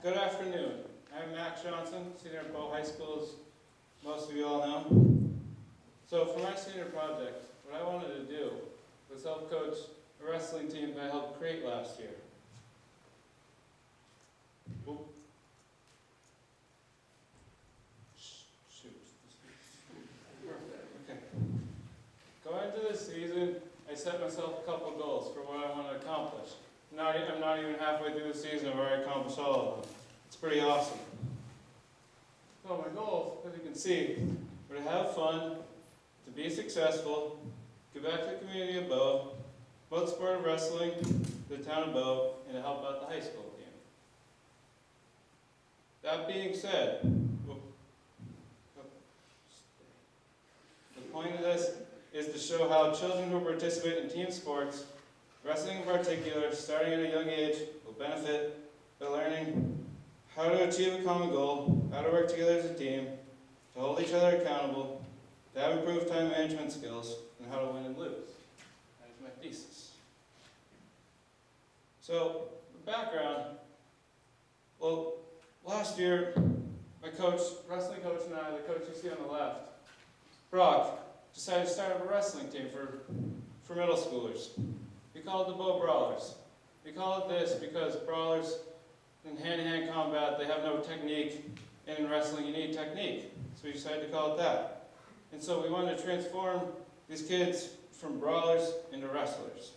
Good afternoon. I'm Max Johnson, senior at Bow High School, as most of you all know. So for my senior project, what I wanted to do was help coach a wrestling team that I helped create last year. Oop. Shoot. Okay. Going into this season, I set myself a couple goals for what I want to accomplish. I'm not even halfway through the season, I've already accomplished all of them. It's pretty awesome. So my goals, as you can see, are to have fun, to be successful, give back to the community of Bow, promote the sport of wrestling, the town of Bow, and to help out the high school team. That being said, the point of this is to show how children who participate in team sports, wrestling in particular, starting at a young age, will benefit by learning how to achieve a common goal, how to work together as a team, to hold each other accountable, to have improved time management skills, and how to win and lose. That is my thesis. So, the background, well, last year, my coach, wrestling coach and I, the coach you see on the left, Brock, decided to start up a wrestling team for middle schoolers. We call it the Bow Brawlers. We call it this because brawlers in hand-to-hand combat, they have no technique, and in wrestling you need technique. So we decided to call it that. And so we wanted to transform these kids from brawlers into wrestlers.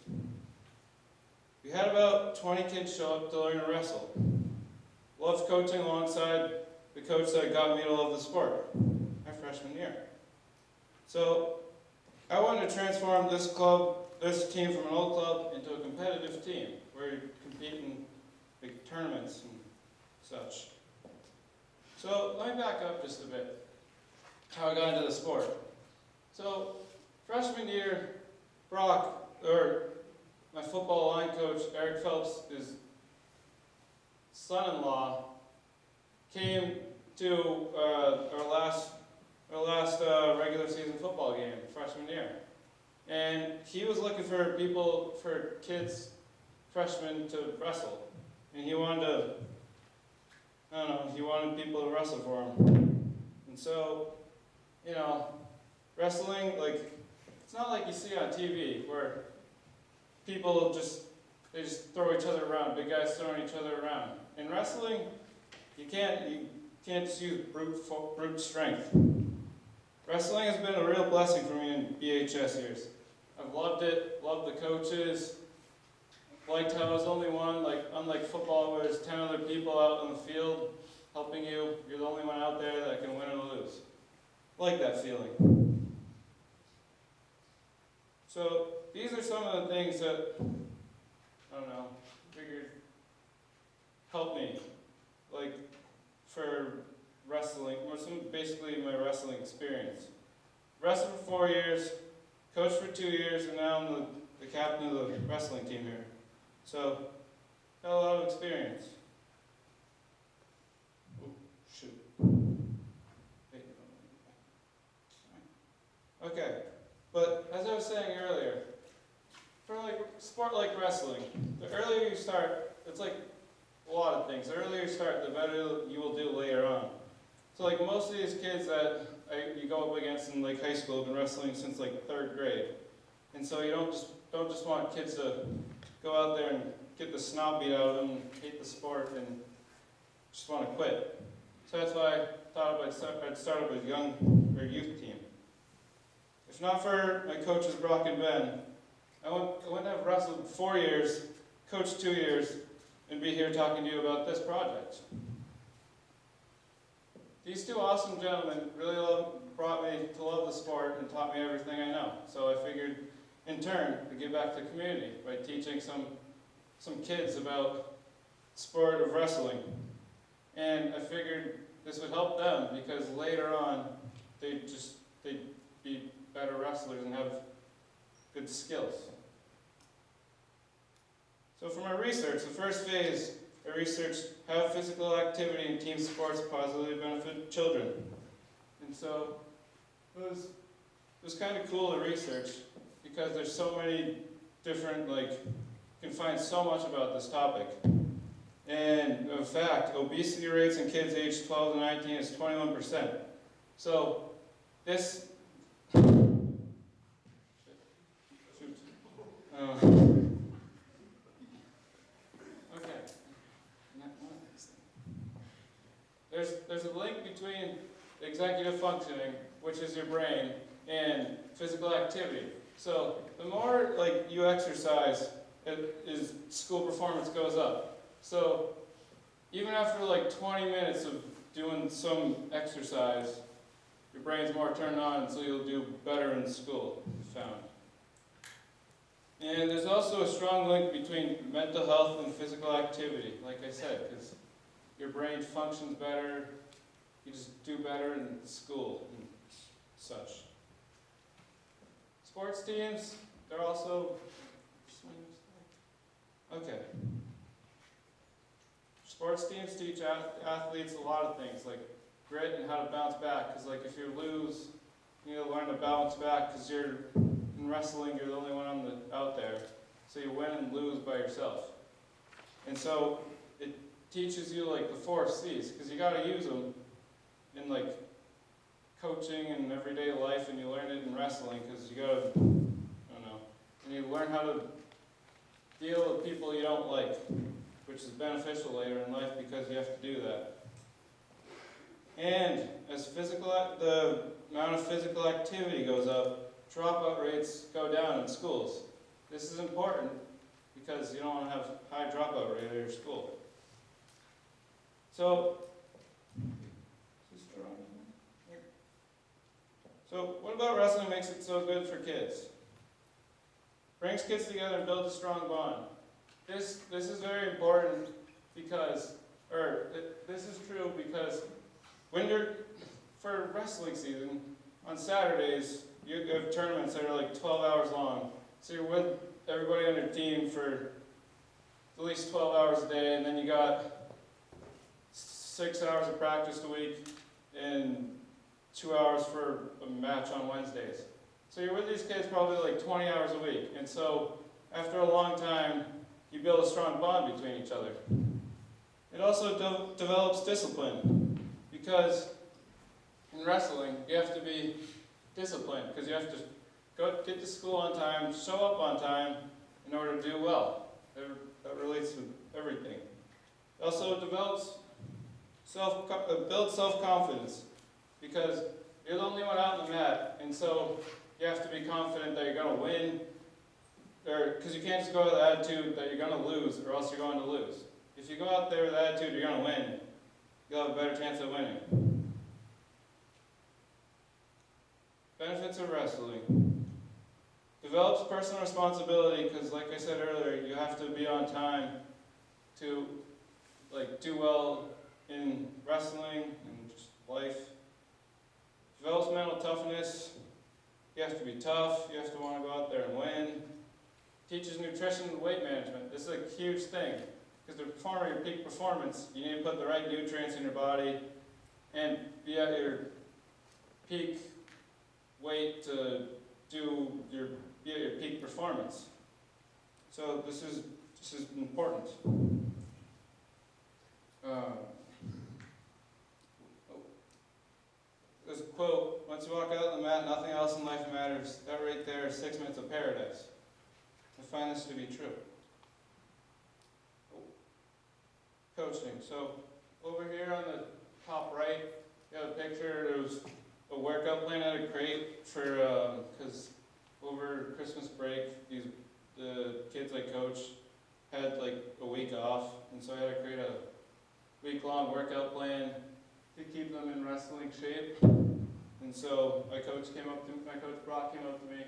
We had about 20 kids show up to learn to wrestle. Loved coaching alongside the coach that got me to love the sport, my freshman year. So I wanted to transform this team from an old club into a competitive team where you compete in big tournaments and such. So let me back up just a bit, how I got into the sport. So freshman year, my football line coach, Eric Phelps, his son-in-law, came to our last regular season football game, freshman year. And he was looking for kids, freshmen, to wrestle. And he wanted people to wrestle for him. And so, wrestling, it's not like you see on TV where people they just throw each other around, big guys throwing each other around. In wrestling, you can't just use brute strength. Wrestling has been a real blessing for me in BHS years. I've loved it, loved the coaches, liked how I was the only one, unlike football where there's 10 other people out in the field helping you, you're the only one out there that can win or lose. I like that feeling. So these are some of the things that, figured helped me, for wrestling, basically my wrestling experience. Wrestled for 4 years, coached for 2 years, and now I'm the captain of the wrestling team here. So, got a lot of experience. Oh, shoot. Okay, but as I was saying earlier, for a sport like wrestling, the earlier you start, it's like a lot of things. The earlier you start, the better you will do later on. So most of these kids that you go up against in high school have been wrestling since 3rd grade. And so you don't just want kids to go out there and get the snot beat out of them, hate the sport, and just want to quit. So that's why I thought I'd start up a youth team. If not for my coaches Brock and Ben, I wouldn't have wrestled 4 years, coached 2 years, and be here talking to you about this project. These two awesome gentlemen really brought me to love the sport and taught me everything I know. So I figured, in turn, to give back to the community by teaching some kids about the sport of wrestling. And I figured this would help them because later on, they'd be better wrestlers and have good skills. So for my research, the first phase, I researched how physical activity in team sports positively benefit children. And so it was kind of cool to research because there's so many different, you can find so much about this topic. And in fact, obesity rates in kids aged 12 to 19 is 21%. So this, shoot. Okay. There's a link between executive functioning, which is your brain, and physical activity. So the more like you exercise, school performance goes up. So even after like 20 minutes of doing some exercise, your brain's more turned on, so you'll do better in school, found. And there's also a strong link between mental health and physical activity, like I said, because your brain functions better, you just do better in school and such. Sports teams, they're also, okay. Sports teams teach athletes a lot of things, like grit and how to bounce back, because like if you lose, you need to learn to bounce back, because you're, in wrestling, you're the only one out there, so you win and lose by yourself. And so it teaches you like the 4 C's, because you got to use them in like coaching and everyday life, and you learn it in wrestling, because you got to, I don't know, and you learn how to deal with people you don't like, which is beneficial later in life because you have to do that. And as the amount of physical activity goes up, dropout rates go down in schools. This is important because you don't want to have high dropout rate at your school. So what about wrestling makes it so good for kids? Brings kids together and builds a strong bond. This is very important because, this is true because when for wrestling season, on Saturdays, you have tournaments that are like 12 hours long. So you're with everybody on your team for at least 12 hours a day, and then you got 6 hours of practice a week and 2 hours for a match on Wednesdays. So you're with these kids probably like 20 hours a week. And so after a long time, you build a strong bond between each other. It also develops discipline, because in wrestling, you have to be disciplined, because you have to get to school on time, show up on time in order to do well. That relates to everything. It also develops builds self-confidence, because you're the only one out on the mat, and so you have to be confident that you're going to win, because you can't just go with the attitude that you're going to lose, or else you're going to lose. If you go out there with the attitude you're going to win, you'll have a better chance of winning. Benefits of wrestling. Develops personal responsibility, because like I said earlier, you have to be on time to do well in wrestling and just life. Develops mental toughness. You have to be tough, you have to want to go out there and win. Teaches nutrition and weight management. This is a huge thing, because to perform your peak performance, you need to put the right nutrients in your body and be at your peak weight to be at your peak performance. So this is important. There's a quote, once you walk out on the mat, nothing else in life matters. That right there is 6 minutes of paradise. I find this to be true. Coaching. So over here on the top right, you have a picture. There was a workout plan I had to create for, because over Christmas break, the kids I coach had like a week off, and so I had to create a week-long workout plan to keep them in wrestling shape. And so my coach Brock came up to me.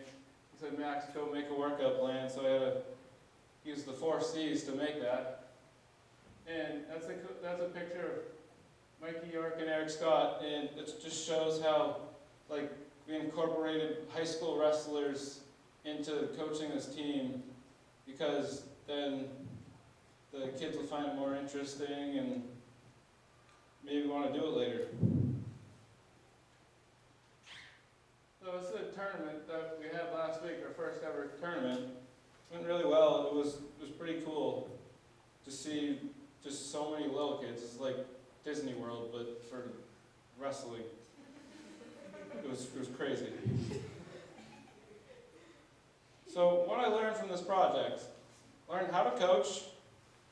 He said, "Max, go make a workout plan." So I had to use the 4 C's to make that. And that's a picture of Mikey York and Eric Scott, and it just shows how we incorporated high school wrestlers into coaching this team, because then the kids will find it more interesting and maybe want to do it later. So this is a tournament that we had last week, our first ever tournament. It went really well. It was pretty cool to see just so many little kids. It's like Disney World, but for wrestling. It was crazy. So what I learned from this project, learned how to coach,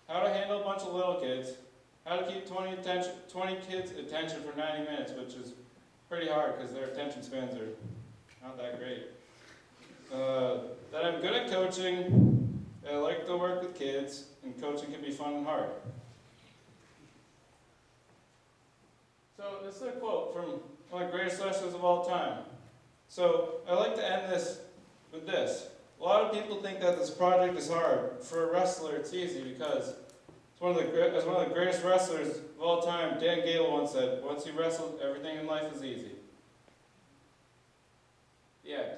how to handle a bunch of little kids, how to keep 20 kids' attention for 90 minutes, which is pretty hard because their attention spans are not that great. That I'm good at coaching, that I like to work with kids, and coaching can be fun and hard. So this is a quote from one of the greatest wrestlers of all time. So I like to end this with this. A lot of people think that this project is hard. For a wrestler, it's easy because as one of the greatest wrestlers of all time, Dan Gable once said, once you wrestle, everything in life is easy. The end.